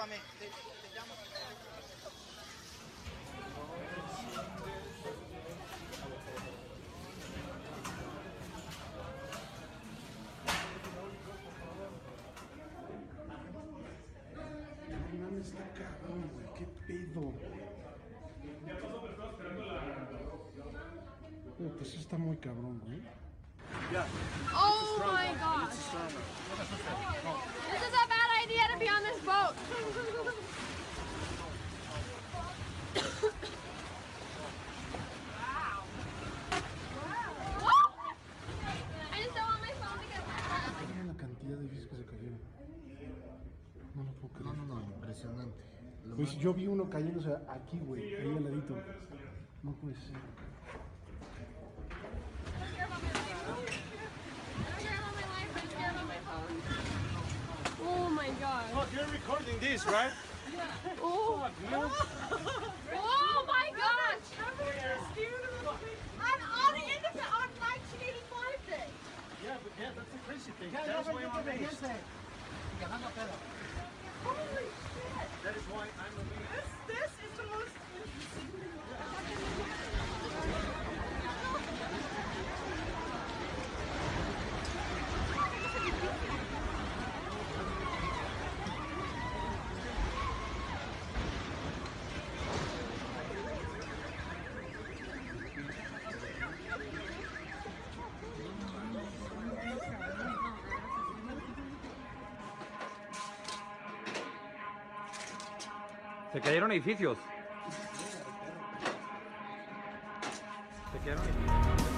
discúlpame. Te llamo. No mames, está cabrón, güey. ¿Qué pedo? Pues eso está muy cabrón, güey. Oh my gosh. This is a bad idea to be on this boat. Wow. I just don't want my phone to get wet. Mira la cantidad de bichos que se cayeron. No lo puedo creer. No, impresionante. Pues yo vi uno cayéndose aquí, güey, ahí al ladito. No puede ser. Oh my god. Oh, you're recording this, right? Oh. Oh my gosh. On the end of it, on 1985 day. Yeah, but that's a crazy thing. That's why I'm amazed. Holy shit. That is why I'm amazed. This is the most interesting. Se cayeron edificios. Se cayeron edificios.